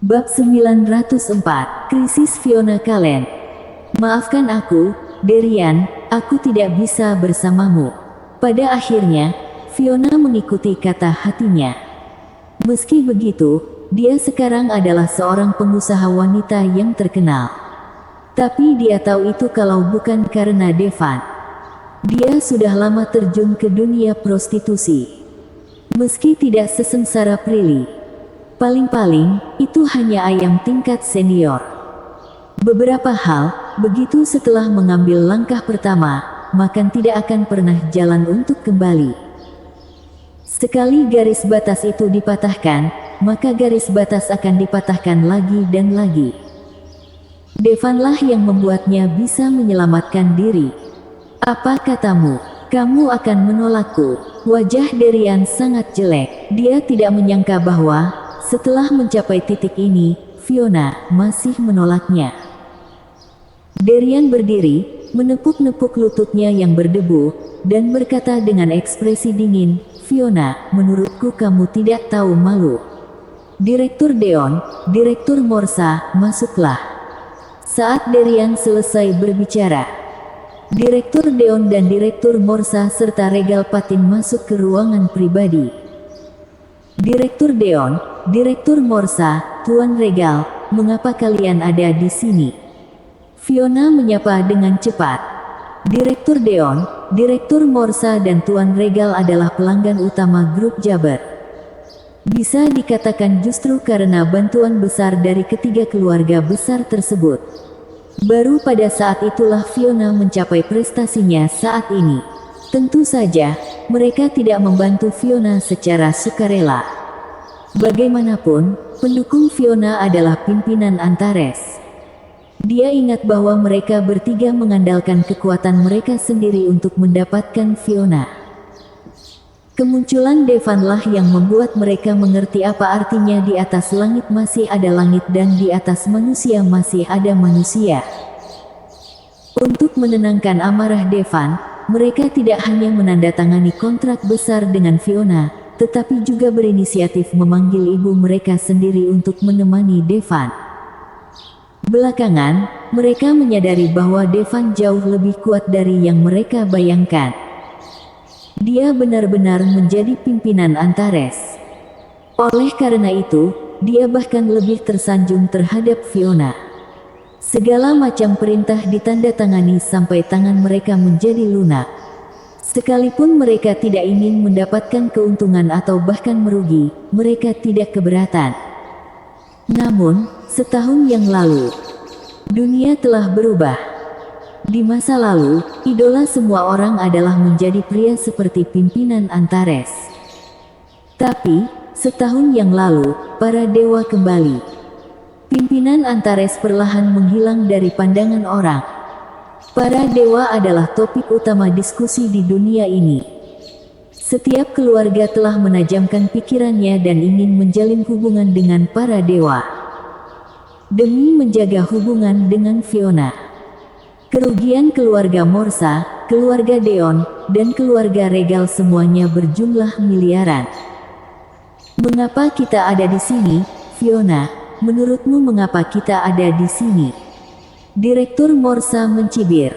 Bab 904, Krisis Fiona Kalen. Maafkan aku, Derian, aku tidak bisa bersamamu. Pada akhirnya, Fiona mengikuti kata hatinya. Meski begitu, dia sekarang adalah seorang pengusaha wanita yang terkenal. Tapi dia tahu itu kalau bukan karena Devan. Dia sudah lama terjun ke dunia prostitusi. Meski tidak sesengsara Prilly. Paling-paling, itu hanya ayam tingkat senior. Beberapa hal, begitu setelah mengambil langkah pertama, maka tidak akan pernah jalan untuk kembali. Sekali garis batas itu dipatahkan, maka garis batas akan dipatahkan lagi dan lagi. Devanlah yang membuatnya bisa menyelamatkan diri. Apa katamu? Kamu akan menolakku? Wajah Derian sangat jelek. Dia tidak menyangka bahwa setelah mencapai titik ini, Fiona masih menolaknya. Derian berdiri, menepuk-nepuk lututnya yang berdebu, dan berkata dengan ekspresi dingin, "Fiona, menurutku kamu tidak tahu malu." Direktur Deon, Direktur Morsa, masuklah. Saat Derian selesai berbicara, Direktur Deon dan Direktur Morsa serta Regal Patin masuk ke ruangan pribadi. Direktur Deon, Direktur Morsa, Tuan Regal, mengapa kalian ada di sini? Fiona menyapa dengan cepat. Direktur Deon, Direktur Morsa dan Tuan Regal adalah pelanggan utama grup Jaber. Bisa dikatakan justru karena bantuan besar dari ketiga keluarga besar tersebut. Baru pada saat itulah Fiona mencapai prestasinya saat ini. Tentu saja, mereka tidak membantu Fiona secara sukarela. Bagaimanapun, pendukung Fiona adalah pimpinan Antares. Dia ingat bahwa mereka bertiga mengandalkan kekuatan mereka sendiri untuk mendapatkan Fiona. Kemunculan Devanlah yang membuat mereka mengerti apa artinya di atas langit masih ada langit dan di atas manusia masih ada manusia. Untuk menenangkan amarah Devan, mereka tidak hanya menandatangani kontrak besar dengan Fiona, tetapi juga berinisiatif memanggil ibu mereka sendiri untuk menemani Devan. Belakangan, mereka menyadari bahwa Devan jauh lebih kuat dari yang mereka bayangkan. Dia benar-benar menjadi pimpinan Antares. Oleh karena itu, dia bahkan lebih tersanjung terhadap Fiona. Segala macam perintah ditandatangani sampai tangan mereka menjadi lunak. Sekalipun mereka tidak ingin mendapatkan keuntungan atau bahkan merugi, mereka tidak keberatan. Namun, setahun yang lalu, dunia telah berubah. Di masa lalu, idola semua orang adalah menjadi pria seperti pimpinan Antares. Tapi, setahun yang lalu, para dewa kembali. Pimpinan Antares perlahan menghilang dari pandangan orang. Para dewa adalah topik utama diskusi di dunia ini. Setiap keluarga telah menajamkan pikirannya dan ingin menjalin hubungan dengan para dewa. Demi menjaga hubungan dengan Fiona. Kerugian keluarga Morsa, keluarga Deon, dan keluarga Regal semuanya berjumlah miliaran. Mengapa kita ada di sini, Fiona? Menurutmu mengapa kita ada di sini? Direktur Morsa mencibir.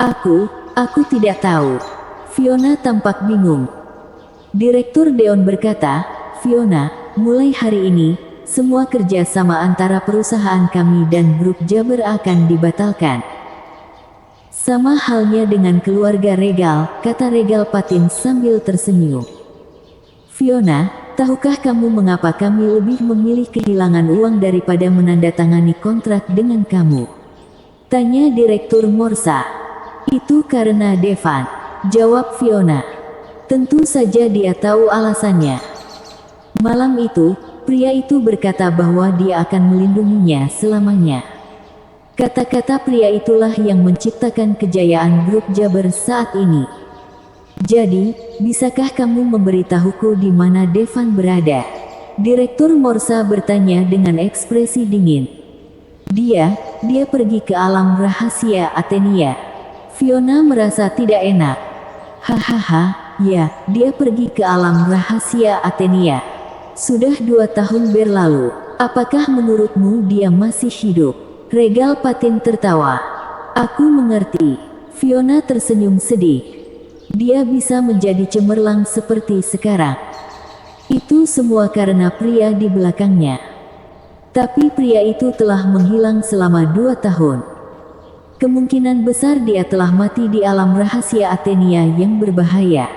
Aku tidak tahu. Fiona tampak bingung. Direktur Deon berkata, "Fiona, mulai hari ini, semua kerja sama antara perusahaan kami dan grup Jaber akan dibatalkan." Sama halnya dengan keluarga Regal, kata Regal Patin sambil tersenyum. "Fiona, tahukah kamu mengapa kami lebih memilih kehilangan uang daripada menandatangani kontrak dengan kamu?" Tanya Direktur Morsa. "Itu karena Devan," jawab Fiona. Tentu saja dia tahu alasannya. Malam itu, pria itu berkata bahwa dia akan melindunginya selamanya. Kata-kata pria itulah yang menciptakan kejayaan grup Jaber saat ini. Jadi, bisakah kamu memberitahuku di mana Devan berada? Direktur Morsa bertanya dengan ekspresi dingin. Dia pergi ke alam rahasia Athenia. Fiona merasa tidak enak. Hahaha, ya, dia pergi ke alam rahasia Athenia. Sudah 2 tahun berlalu. Apakah menurutmu dia masih hidup? Regal Patin tertawa. Aku mengerti. Fiona tersenyum sedih. Dia bisa menjadi cemerlang seperti sekarang. Itu semua karena pria di belakangnya. Tapi pria itu telah menghilang selama 2 tahun. Kemungkinan besar dia telah mati di alam rahasia Athenia yang berbahaya.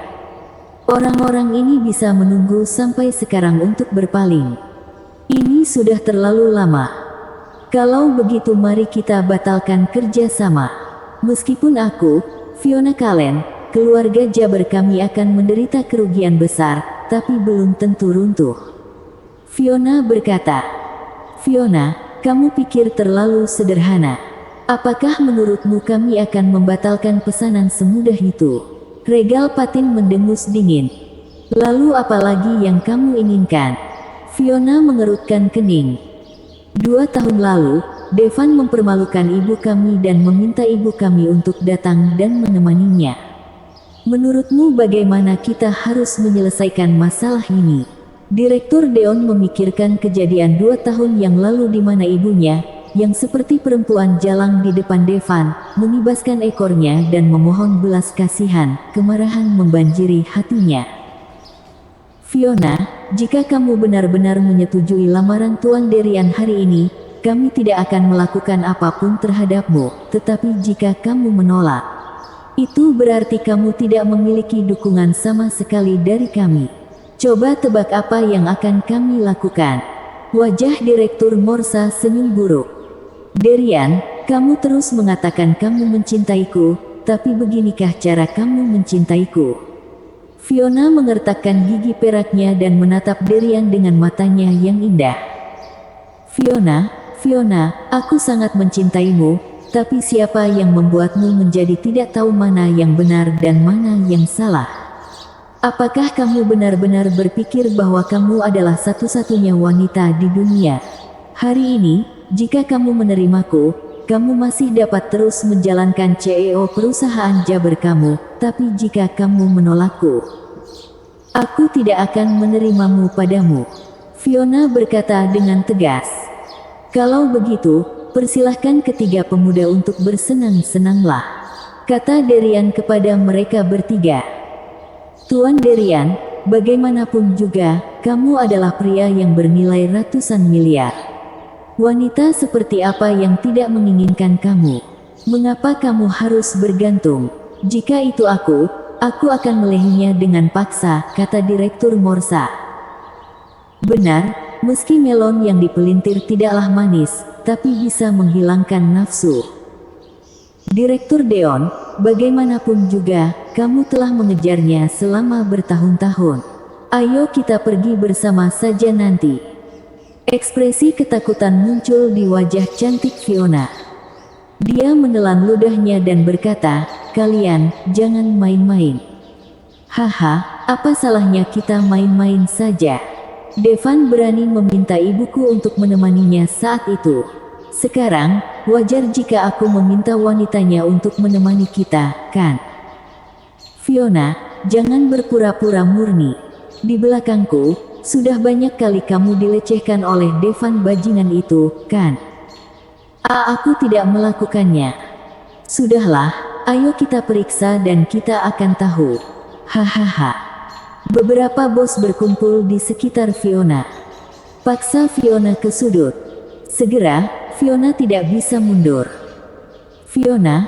Orang-orang ini bisa menunggu sampai sekarang untuk berpaling. Ini sudah terlalu lama. Kalau begitu mari kita batalkan kerja sama. Meskipun aku, Fiona Kallen, keluarga Jabber kami akan menderita kerugian besar, tapi belum tentu runtuh. Fiona berkata. Fiona, kamu pikir terlalu sederhana. Apakah menurutmu kami akan membatalkan pesanan semudah itu? Regal Patin mendengus dingin. Lalu apa lagi yang kamu inginkan? Fiona mengerutkan kening. 2 tahun lalu, Devan mempermalukan ibu kami dan meminta ibu kami untuk datang dan menemaninya. Menurutmu bagaimana kita harus menyelesaikan masalah ini? Direktur Deon memikirkan kejadian 2 tahun yang lalu di mana ibunya, yang seperti perempuan jalang di depan Devan, mengibaskan ekornya dan memohon belas kasihan. Kemarahan membanjiri hatinya. Fiona, jika kamu benar-benar menyetujui lamaran Tuan Derian hari ini, kami tidak akan melakukan apapun terhadapmu. Tetapi jika kamu menolak, itu berarti kamu tidak memiliki dukungan sama sekali dari kami. Coba tebak apa yang akan kami lakukan. Wajah Direktur Morsa senyum buruk. Derian, kamu terus mengatakan kamu mencintaiku, tapi beginikah cara kamu mencintaiku? Fiona mengertakkan gigi peraknya dan menatap Derian dengan matanya yang indah. Fiona, aku sangat mencintaimu, tapi siapa yang membuatmu menjadi tidak tahu mana yang benar dan mana yang salah? Apakah kamu benar-benar berpikir bahwa kamu adalah satu-satunya wanita di dunia? Hari ini, jika kamu menerimaku, kamu masih dapat terus menjalankan CEO perusahaan Jabber kamu, tapi jika kamu menolakku, aku tidak akan menerimamu padamu. Fiona berkata dengan tegas. Kalau begitu, persilahkan ketiga pemuda untuk bersenang-senanglah, kata Derian kepada mereka bertiga. Tuan Derian, bagaimanapun juga, kamu adalah pria yang bernilai ratusan miliar. Wanita seperti apa yang tidak menginginkan kamu? Mengapa kamu harus bergantung? Jika itu aku akan melehinya dengan paksa, kata Direktur Morsa. Benar, meski melon yang dipelintir tidaklah manis, tapi bisa menghilangkan nafsu. Direktur Deon, bagaimanapun juga, kamu telah mengejarnya selama bertahun-tahun. Ayo kita pergi bersama saja nanti. Ekspresi ketakutan muncul di wajah cantik Fiona. Dia menelan ludahnya dan berkata, kalian, jangan main-main. Haha, apa salahnya kita main-main saja? Devan berani meminta ibuku untuk menemaninya saat itu. Sekarang, wajar jika aku meminta wanitanya untuk menemani kita, kan? Fiona, jangan berpura-pura murni. Di belakangku, sudah banyak kali kamu dilecehkan oleh Devan bajingan itu, kan? Aku tidak melakukannya. Sudahlah, ayo kita periksa dan kita akan tahu. Hahaha. Beberapa bos berkumpul di sekitar Fiona. Paksa Fiona ke sudut. Segera, Fiona tidak bisa mundur. Fiona,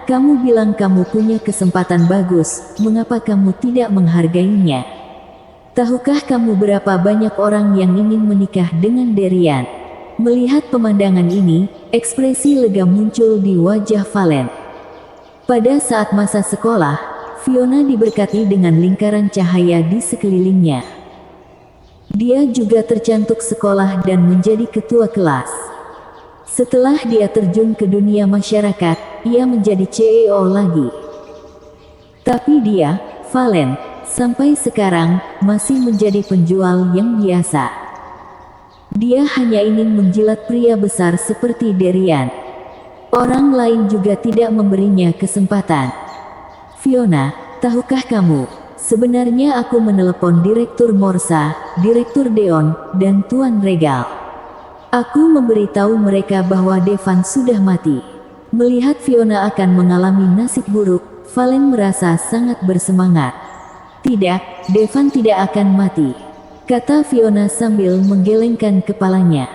kamu bilang kamu punya kesempatan bagus, mengapa kamu tidak menghargainya? Tahukah kamu berapa banyak orang yang ingin menikah dengan Derian? Melihat pemandangan ini, ekspresi lega muncul di wajah Valen. Pada saat masa sekolah, Fiona diberkati dengan lingkaran cahaya di sekelilingnya. Dia juga tercantuk sekolah dan menjadi ketua kelas. Setelah dia terjun ke dunia masyarakat, ia menjadi CEO lagi. Tapi dia, Valen, sampai sekarang, masih menjadi penjual yang biasa. Dia hanya ingin menjilat pria besar seperti Derian. Orang lain juga tidak memberinya kesempatan. Fiona, tahukah kamu, Sebenarnya aku menelepon Direktur Morsa, Direktur Deon, dan Tuan Regal. Aku memberitahu mereka bahwa Devan sudah mati. Melihat Fiona akan mengalami nasib buruk, Valen merasa sangat bersemangat. Tidak, Devan tidak akan mati, kata Fiona sambil menggelengkan kepalanya.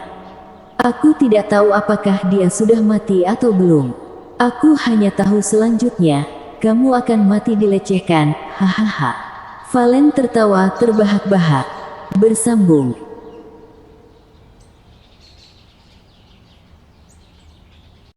Aku tidak tahu apakah dia sudah mati atau belum. Aku hanya tahu selanjutnya, kamu akan mati dilecehkan, hahaha. Valen tertawa terbahak-bahak. Bersambung.